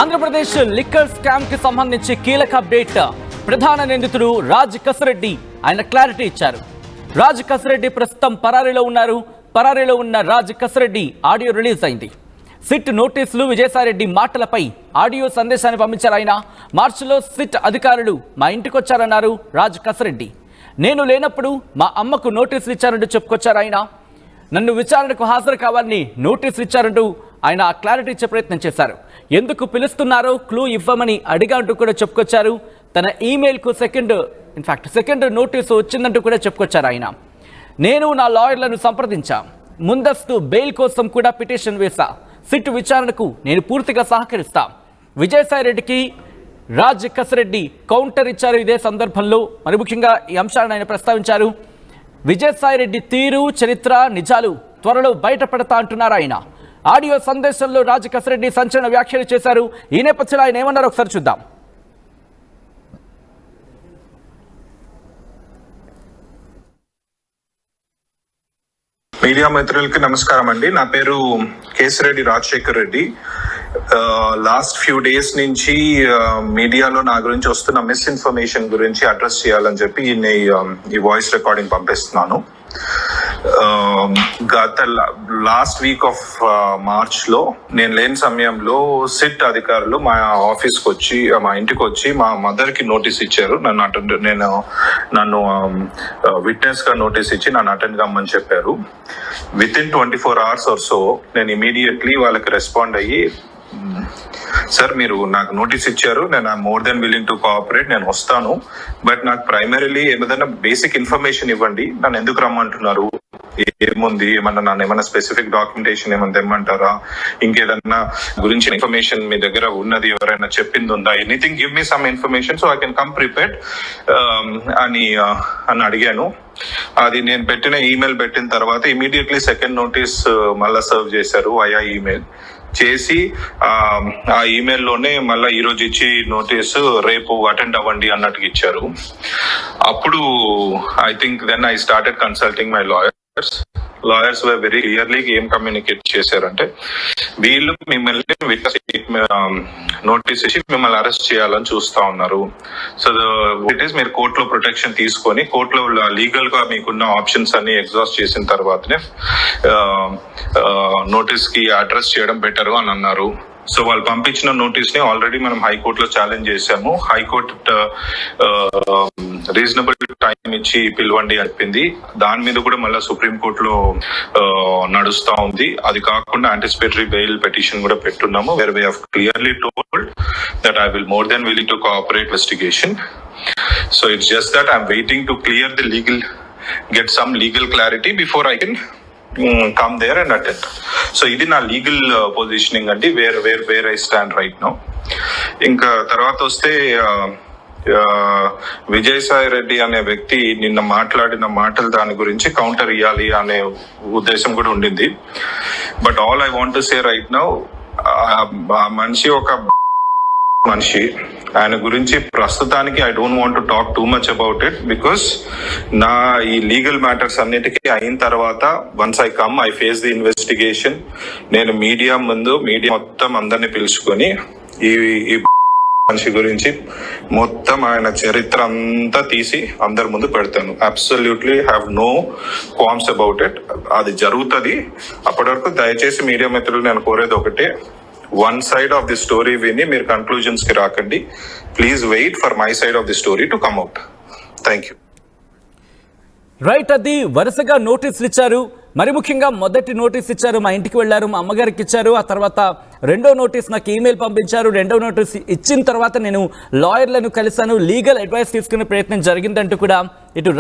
Andhra Pradesh liquor scam కి సంబంధించి కీలక అప్డేట్. ప్రధాన నిందితుడు రాజ్ కసిరెడ్డి ఆయన క్లారిటీ ఇచ్చారు. రాజ్ కసిరెడ్డి ప్రస్తుతం పరారీలో ఉన్నారు. పరారీలో ఉన్న రాజ్ కసిరెడ్డి ఆడియో రిలీజ్ అయింది. సిట్ నోటీసులు విజయసాయిరెడ్డి మాటలపై ఆడియో సందేశాన్ని పంపించారు ఆయన. మార్చిలో సిట్ అధికారులు మా ఇంటికి వచ్చారన్నారు రాజ్ కసిరెడ్డి. నేను లేనప్పుడు మా అమ్మకు నోటీసులు ఇచ్చారంటూ చెప్పుకొచ్చారు ఆయన. నన్ను విచారణకు హాజరు కావాలని నోటీసులు ఇచ్చారంటూ ఆయన క్లారిటీ ఇచ్చే ప్రయత్నం చేశారు. ఎందుకు పిలుస్తున్నారో క్లూ ఇవ్వమని అడిగాంటూ కూడా చెప్పుకొచ్చారు. తన ఈమెయిల్కు సెకండ్ నోటీసు వచ్చిందంటూ కూడా చెప్పుకొచ్చారు ఆయన. నేను నా లాయర్లను సంప్రదించా, ముందస్తు బెయిల్ కోసం కూడా పిటిషన్ వేశా. సిట్ విచారణకు నేను పూర్తిగా సహకరిస్తా. విజయసాయిరెడ్డికి రాజ్ కసిరెడ్డి కౌంటర్ ఇచ్చారు. ఇదే సందర్భంలో మరి ముఖ్యంగా ఈ అంశాలను ఆయన ప్రస్తావించారు. విజయసాయిరెడ్డి తీరు, చరిత్ర, నిజాలు త్వరలో బయటపడతా అంటున్నారు ఆయన. ఆడియో సందేశంలో రాజ్ కసిరెడ్డి సంచలన వ్యాఖ్యలు చేశారు. ఈ నేపథ్యంలో ఆయన ఏమన్నారో ఒకసారి చూద్దాం. మీడియా మిత్రులకి నమస్కారం అండి. నా పేరు Kesireddy Rajasekhar Reddy. Last few days నుంచి మీడియాలో నా గురించి వస్తున్న మిస్ఇన్ఫర్మేషన్ గురించి అడ్రస్ చేయాలని చెప్పి ఈ వాయిస్ రికార్డింగ్ పంపిస్తున్నాను. గత లాస్ట్ వీక్ ఆఫ్ మార్చ్ లో నేను లేని సమయంలో సిట్ అధికారులు మా ఆఫీస్కి వచ్చి, మా ఇంటికి వచ్చి మా మదర్ కి నోటీస్ ఇచ్చారు. నన్ను విట్నెస్ గా నోటీస్ ఇచ్చి నన్ను అటెండ్ కమ్మని చెప్పారు. Within 24 hours or so నేను ఇమీడియట్లీ వాళ్ళకి రెస్పాండ్ అయ్యి, సార్ మీరు నాకు నోటీస్ ఇచ్చారు, నేను more than willing to cooperate, నేను వస్తాను, బట్ నాకు ప్రైమరీలీ ఏదైనా బేసిక్ ఇన్ఫర్మేషన్ ఇవ్వండి, నన్ను ఎందుకు రమ్మంటున్నారు, ఏముంది, ఏమన్నా స్పెసిఫిక్ డాక్యుమెంటేషన్ ఏమన్నా తెమ్మంటారా, ఇంకేదన్నా గురించి ఇన్ఫర్మేషన్ మీ దగ్గర ఉన్నది, ఎవరైనా చెప్పింది ఉందా, anything give me some information so I can come prepared అని అడిగాను. అది నేను పెట్టిన ఈమెయిల్ పెట్టిన తర్వాత ఇమీడియట్లీ సెకండ్ నోటీస్ మళ్ళా సర్వ్ చేశారు వయా ఈమెయిల్ చేసి, ఆ ఈమెయిల్లోనే మళ్ళీ ఈ రోజు ఇచ్చి నోటీసు రేపు అటెండ్ అవ్వండి అన్నట్టుగా ఇచ్చారు. అప్పుడు I think then I started consulting my lawyers were very clearly ఏం కమ్యూనికేట్ చేశారంటే, వీళ్ళు మిమ్మల్ని నోటీస్ ఇచ్చి మిమ్మల్ని అరెస్ట్ చేయాలని చూస్తా ఉన్నారు. సో ఇట్ ఈస్ మీరు కోర్టులో ప్రొటెక్షన్ తీసుకొని కోర్టులో లీగల్ గా మీకున్న ఆప్షన్స్ అన్ని ఎగ్జాస్ట్ చేసిన తర్వాతనే నోటీస్ కి అడ్రస్ చేయడం బెటర్ అని అన్నారు. సో వాళ్ళు పంపించిన నోటీస్ ని ఆల్రెడీ మనం హైకోర్టులో ఛాలెంజ్ చేశాము. హైకోర్టు రీజనబుల్ టైం ఇచ్చి పిలవండి చెప్పింది. దాని మీద కూడా మళ్ళీ సుప్రీంకోర్టులో నడుస్తా ఉంది. అది కాకుండా యాంటిసిపేటరీ బెయిల్ పిటిషన్ కూడా పెట్టున్నాము, where we have clearly told that I will more than willing to cooperate investigation. So it's just that I'm waiting to clear the legal, get some legal clarity before I can come there and attend. So ఇది నా legal positioning అండి, where I stand right now. ఇంకా తర్వాత వస్తే విజయసాయిరెడ్డి అనే వ్యక్తి నిన్న మాట్లాడిన మాటలు దాని గురించి కౌంటర్ ఇవ్వాలి అనే ఉద్దేశం కూడా ఉండింది. But all I want to say right now, ఆ మనిషి ఒక మనిషి, ఆయన గురించి ప్రస్తుతానికి I don't want to talk too much about it, because నా ఈ లీగల్ మ్యాటర్స్ అన్నిటికీ అయిన తర్వాత once I come I face the investigation, నేను మీడియా మొత్తం అందరినీ పిలుచుకొని ఈ మనిషి గురించి మొత్తం ఆయన చరిత్ర అంతా తీసి అందరి ముందు పెడతాను. Absolutely have no qualms about it. అది జరుగుతుంది. అప్పటి వరకు దయచేసి మీడియా మిత్రులు నేను కోరేది ఒకటే, one side of the story విని మీరు కన్క్లూజన్స్ కి రాకండి. Please wait for my side of the story to come out. Thank you. Right, అది వరుసగా నోటీసులు ఇచ్చారు. మరి ముఖ్యంగా మొదటి నోటీస్ ఇచ్చారు, మా ఇంటికి వెళ్ళారు, మా అమ్మగారికి ఇచ్చారు. ఆ తర్వాత రెండో నోటీస్ నాకు ఈమెయిల్ పంపించారు. రెండో నోటీస్ ఇచ్చిన తర్వాత నేను లాయర్లను కలిశాను, లీగల్ అడ్వైస్ తీసుకునే ప్రయత్నం జరిగిందంటూ కూడా ఇటు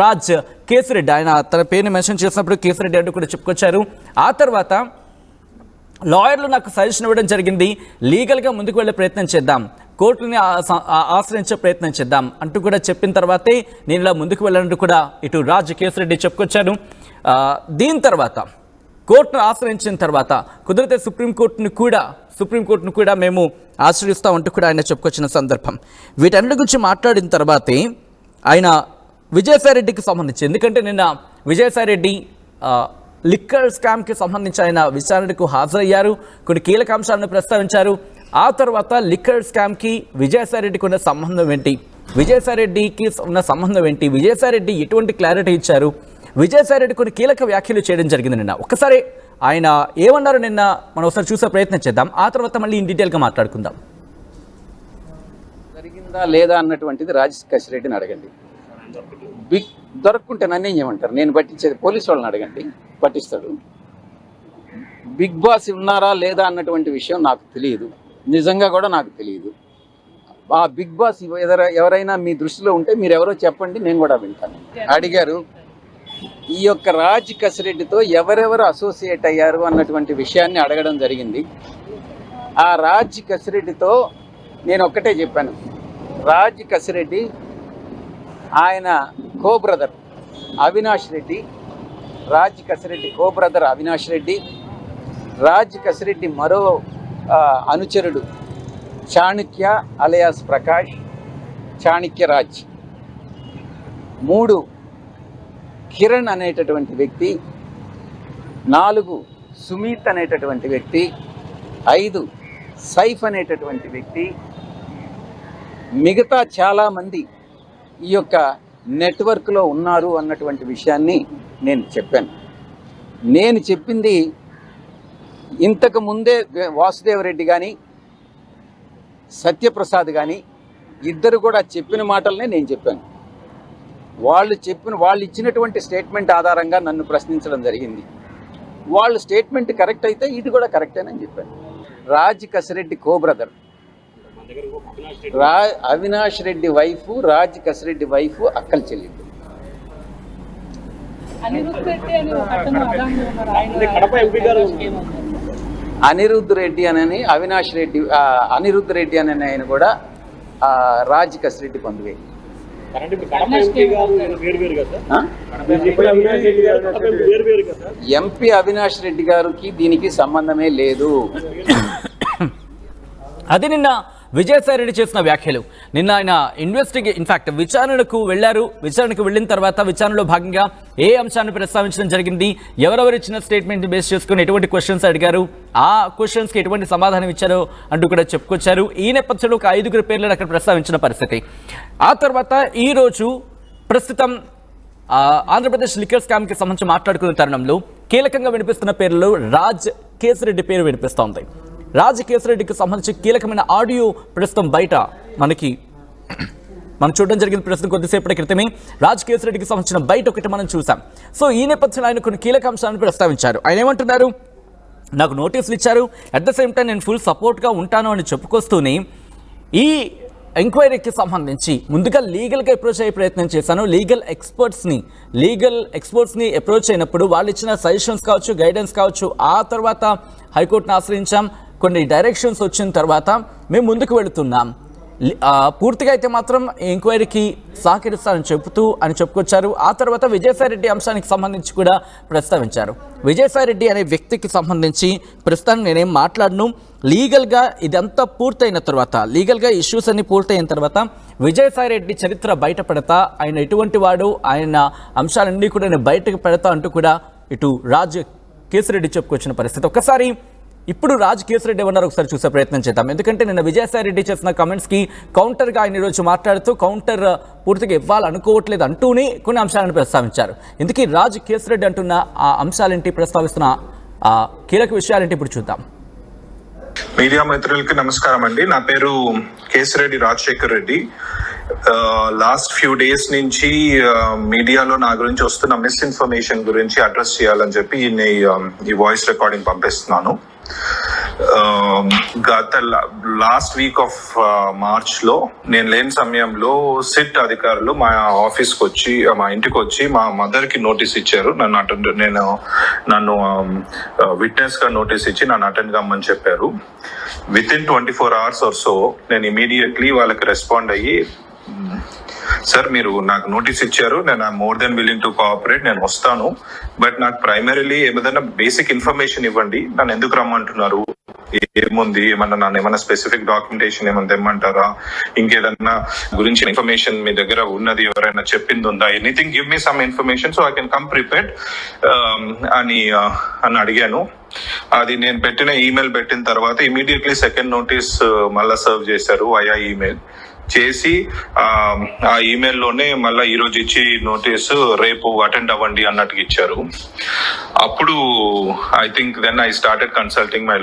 రాజ్ కేసిరెడ్డి, ఆయన తన పేరుని మెన్షన్ చేసినప్పుడు కేసిరెడ్డి అంటూ కూడా చెప్పుకొచ్చారు. ఆ తర్వాత లాయర్లు నాకు సజెషన్ ఇవ్వడం జరిగింది, లీగల్గా ముందుకు వెళ్ళే ప్రయత్నం చేద్దాం, కోర్టుని ఆశ్రయించే ప్రయత్నం చేద్దాం అంటూ కూడా చెప్పిన తర్వాతే నేను ఇలా ముందుకు వెళ్ళాలంటూ కూడా ఇటు రాజ్ కేసిరెడ్డి చెప్పుకొచ్చాను. దీని తర్వాత కోర్టును ఆశ్రయించిన తర్వాత కుదిరితే సుప్రీంకోర్టును కూడా మేము ఆశ్రయిస్తామంటూ కూడా ఆయన చెప్పుకొచ్చిన సందర్భం. వీటన్నిటి గురించి మాట్లాడిన తర్వాతే ఆయన విజయసాయిరెడ్డికి సంబంధించి, ఎందుకంటే నిన్న విజయసాయిరెడ్డి లిక్కర్ స్కామ్కి సంబంధించి ఆయన విచారణకు హాజరయ్యారు. కొన్ని కీలక అంశాలను ప్రస్తావించారు. ఆ తర్వాత లిక్కర్ స్కామ్కి విజయసాయిరెడ్డికి ఉన్న సంబంధం ఏంటి, విజయసాయిరెడ్డికి ఉన్న సంబంధం ఏంటి, విజయసాయిరెడ్డి ఎటువంటి క్లారిటీ ఇచ్చారు, విజయసాయిరెడ్డి కొన్ని కీలక వ్యాఖ్యలు చేయడం జరిగింది నిన్న. ఒక్కసారి ఆయన ఏమన్నారు నిన్న మనం ఒకసారి చూసే ప్రయత్నం చేద్దాం. ఆ తర్వాత మళ్ళీ ఇన్ డీటెయిల్గా మాట్లాడుకుందాం. జరిగిందా లేదా అన్నటువంటిది రాజశేఖర్ రెడ్డిని అడగండి. దొరక్కుంటే నన్ను ఏం చేయమంటారు? నేను పట్టించేది పోలీసు వాళ్ళని అడగండి, పట్టిస్తాడు. బిగ్ బాస్ ఉన్నారా లేదా అన్నటువంటి విషయం నాకు తెలియదు, నిజంగా కూడా నాకు తెలియదు. ఆ బిగ్ బాస్ ఎవరైనా మీ దృష్టిలో ఉంటే మీరు ఎవరో చెప్పండి, నేను కూడా వింటాను. అడిగారు ఈ యొక్క రాజ్ కసిరెడ్డితో ఎవరెవరు అసోసియేట్ అయ్యారు అన్నటువంటి విషయాన్ని అడగడం జరిగింది. ఆ రాజ్ కసిరెడ్డితో నేను ఒక్కటే చెప్పాను, రాజ్ కసిరెడ్డి ఆయన కో brother Avinash Reddy, Raj Kasireddy co brother Avinash Reddy, Raj Kasireddy మరో అనుచరుడు చాణక్య అలియాస్ ప్రకాష్, చాణక్య రాజ్, 3 కిరణ్ అనేటటువంటి వ్యక్తి, 4 సుమిత్ అనేటటువంటి వ్యక్తి, 5 సైఫ్ అనేటటువంటి వ్యక్తి, మిగతా చాలామంది ఈ యొక్క నెట్వర్క్లో ఉన్నారు అన్నటువంటి విషయాన్ని నేను చెప్పాను. నేను చెప్పింది ఇంతకు ముందే వాసుదేవరెడ్డి కానీ సత్యప్రసాద్ కానీ ఇద్దరు కూడా చెప్పిన మాటలనే నేను చెప్పాను. వాళ్ళు ఇచ్చినటువంటి స్టేట్మెంట్ ఆధారంగా నన్ను ప్రశ్నించడం జరిగింది. వాళ్ళు స్టేట్మెంట్ కరెక్ట్ అయితే ఇది కూడా కరెక్టేనని చెప్పాను. Raj Kasireddy co brother Avinash Reddy wife, Raj Kasireddy wife అక్కల చెల్లెలు. అనిరుద్ధ్ రెడ్డి అని అవినాష్ రెడ్డి, అనిరుద్ధ్ రెడ్డి అని ఆయన కూడా రాజ్ కసిరెడ్డి బంధువే. ఎంపీ అవినాష్ రెడ్డి గారికి దీనికి సంబంధమే లేదు. అది నిన్న విజయసాయిరెడ్డి చేసిన వ్యాఖ్యలు. నిన్న ఆయన ఇన్ఫాక్ట్ విచారణకు వెళ్ళారు. విచారణకు వెళ్ళిన తర్వాత విచారణలో భాగంగా ఏ అంశాన్ని ప్రస్తావించడం జరిగింది, ఎవరెవరు ఇచ్చిన స్టేట్మెంట్ బేస్ చేసుకుని ఎటువంటి క్వశ్చన్స్ అడిగారు, ఆ క్వశ్చన్స్కి ఎటువంటి సమాధానం ఇచ్చారో అంటూ కూడా చెప్పుకొచ్చారు. ఈ నేపథ్యంలో ఒక 5 పేర్లను అక్కడ ప్రస్తావించిన పరిస్థితి. ఆ తర్వాత ఈరోజు ప్రస్తుతం ఆంధ్రప్రదేశ్ లిక్కర్ స్కామ్కి సంబంధించి మాట్లాడుకున్న తరుణంలో కీలకంగా వినిపిస్తున్న పేర్లలో రాజ్ కేసిరెడ్డి పేరు వినిపిస్తోంది. రాజ్ కేసిరెడ్డికి సంబంధించి కీలకమైన ఆడియో ప్రస్తుతం బయట మనం చూడడం జరిగింది. ప్రస్తుతం కొద్దిసేపటి క్రితమే రాజ్ కేసిరెడ్డికి సంబంధించిన బయట ఒకటి మనం చూసాం. సో ఈ నేపథ్యంలో ఆయన కొన్ని కీలక అంశాలను ప్రస్తావించారు. ఆయన ఏమంటున్నారు, నాకు నోటీసులు ఇచ్చారు, అట్ ద సేమ్ టైం నేను ఫుల్ సపోర్ట్గా ఉంటాను అని చెప్పుకొస్తూనే ఈ ఎంక్వైరీకి సంబంధించి ముందుగా లీగల్గా అప్రోచ్ అయ్యే ప్రయత్నం చేశాను. లీగల్ ఎక్స్పర్ట్స్ని అప్రోచ్ అయినప్పుడు వాళ్ళు ఇచ్చిన సజెషన్స్ కావచ్చు, గైడెన్స్ కావచ్చు, ఆ తర్వాత హైకోర్టును ఆశ్రయించాం. కొన్ని డైరెక్షన్స్ వచ్చిన తర్వాత మేము ముందుకు వెళుతున్నాం. పూర్తిగా అయితే మాత్రం ఎంక్వైరీకి సహకరిస్తానని చెప్పుకొచ్చారు. ఆ తర్వాత విజయసాయిరెడ్డి అంశానికి సంబంధించి కూడా ప్రస్తావించారు. విజయసాయిరెడ్డి అనే వ్యక్తికి సంబంధించి ప్రస్తుతం నేనేం మాట్లాడను, లీగల్గా ఇదంతా పూర్తయిన తర్వాత, లీగల్గా ఇష్యూస్ అన్ని పూర్తయిన తర్వాత విజయసాయిరెడ్డి చరిత్ర బయట పెడతా, ఆయన ఎటువంటి వాడు, ఆయన అంశాలన్నీ కూడా నేను బయటకు పెడతా అంటూ కూడా ఇటు రాజ్ కేసిరెడ్డి చెప్పుకొచ్చిన పరిస్థితి. ఒక్కసారి ఇప్పుడు రాజ్ కేసిరెడ్డి ఏమన్నారు ఒకసారి చూసే ప్రయత్నం చేద్దాం. ఎందుకంటే నిన్న విజయసాయిరెడ్డి చేసిన కామెంట్స్కి కౌంటర్గా ఆయన ఈరోజు మాట్లాడుతూ కౌంటర్ పూర్తిగా ఇవ్వాలనుకోవట్లేదు అంటూనే కొన్ని అంశాలను ప్రస్తావించారు. ఇందుకీ రాజ్ కేసిరెడ్డి అంటున్న ఆ అంశాలేంటి, ప్రస్తావిస్తున్న ఆ కీలక విషయాలేంటి ఇప్పుడు చూద్దాం. మీడియా మిత్రులకి నమస్కారం అండి. నా పేరు Kesireddy Rajasekhar Reddy. Last few days నుంచి మీడియాలో నా గురించి వస్తున్న మిస్ఇన్ఫర్మేషన్ గురించి అడ్రస్ చేయాలని చెప్పి ఈ వాయిస్ రికార్డింగ్ పంపిస్తున్నాను. గత లాస్ట్ వీక్ ఆఫ్ మార్చ్ లో నేను లేని సమయంలో సిట్ అధికారులు మా ఆఫీస్కి వచ్చి, మా ఇంటికి వచ్చి మా మదర్ కి నోటీస్ ఇచ్చారు. నన్ను విట్నెస్ గా నోటీస్ ఇచ్చి నన్ను అటెండ్ కమ్మని చెప్పారు. Within 24 hours or so నేను ఇమీడియట్లీ వాళ్ళకి రెస్పాండ్ అయ్యి, సార్ మీరు నాకు నోటీస్ ఇచ్చారు, నేను more than willing to cooperate, నేను వస్తాను, బట్ నాకు ప్రైమరీలీ ఏదైనా బేసిక్ ఇన్ఫర్మేషన్ ఇవ్వండి, నన్ను ఎందుకు రమ్మంటున్నారు, ఏముంది, నన్ను ఏమన్నా స్పెసిఫిక్ డాక్యుమెంటేషన్ ఏమైనా తెమ్మంటారా, ఇంకేదన్నా గురించి ఇన్ఫర్మేషన్ మీ దగ్గర ఉన్నది, ఎవరైనా చెప్పింది ఉందా, anything give me some information so I can come prepared అని అడిగాను. అది నేను పెట్టిన ఈమెయిల్ పెట్టిన తర్వాత ఇమీడియట్లీ సెకండ్ నోటీస్ మళ్ళా సర్వ్ చేశారు వయా ఈమెయిల్ చేసి, ఆ ఈమెయిల్లోనే మళ్ళీ ఈరోజు ఇచ్చి నోటీసు రేపు అటెండ్ అవ్వండి అన్నట్టుగా ఇచ్చారు. అప్పుడు I think then I started consulting my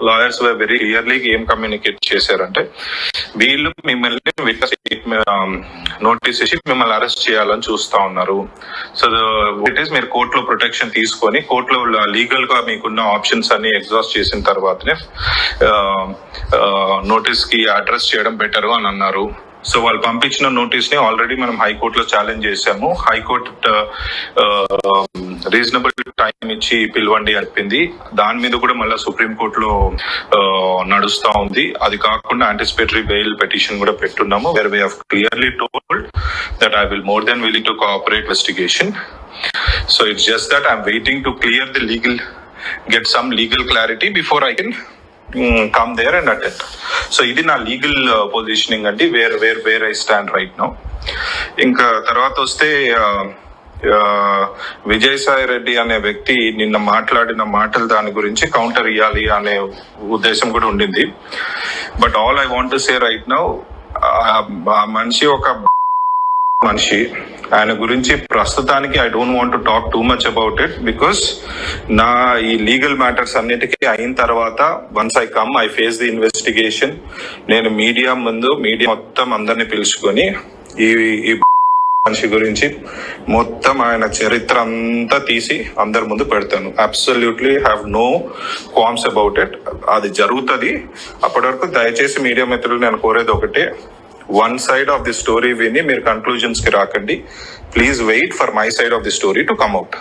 lawyers were very clearly ఏం కమ్యూనికేట్ చేశారంటే, వీళ్ళు మిమ్మల్ని నోటీస్ ఇచ్చి మిమ్మల్ని అరెస్ట్ చేయాలని చూస్తా ఉన్నారు. సో ఇట్ ఈస్ మీరు కోర్టులో ప్రొటెక్షన్ తీసుకొని కోర్టులో లీగల్ గా మీకున్న ఆప్షన్స్ అన్ని ఎగ్జాస్ట్ చేసిన తర్వాతనే నోటీస్ కి అడ్రస్ చేయడం బెటర్ అని అన్నారు. సో వాళ్ళు పంపించిన నోటీస్ ని ఆల్రెడీ మనం హైకోర్టులో ఛాలెంజ్ చేశాము. హైకోర్టు రీజనబుల్ టైం ఇచ్చి పిలవండి చెప్పింది. దాని మీద కూడా మళ్ళీ సుప్రీం కోర్టులో నడుస్తా ఉంది. అది కాకుండా యాంటిసిపేటరీ బెయిల్ పిటిషన్ కూడా పెట్టున్నాము. Where we have clearly told that I will more than willing to cooperate investigation. So it's just that I'm waiting to clear the legal, get some legal clarity before I can come there and attend. So ఇది నా legal positioning అండి, where I stand right now. ఇంకా తర్వాత వస్తే విజయసాయి రెడ్డి అనే వ్యక్తి నిన్న మాట్లాడిన మాటలు దాని గురించి కౌంటర్ ఇవ్వాలి అనే ఉద్దేశం కూడా ఉండింది. But all I want to say right now, ఆ మనిషి ఒక మనిషి, ఆయన గురించి ప్రస్తుతానికి I don't want to talk too much about it, because నా ఈ లీగల్ మ్యాటర్స్ అన్నిటికీ అయిన తర్వాత once I come I face the investigation, నేను మీడియా మొత్తం అందరినీ పిలుచుకొని ఈ మనిషి గురించి మొత్తం ఆయన చరిత్ర అంతా తీసి అందరి ముందు పెడతాను. Absolutely have no qualms about it. అది జరుగుతుంది. అప్పటి వరకు దయచేసి మీడియా మిత్రులు నేను కోరేది ఒకటే, one side of the story విని మీరు కన్క్లూజన్స్ కి రాకండి. Please wait for my side of the story to come out.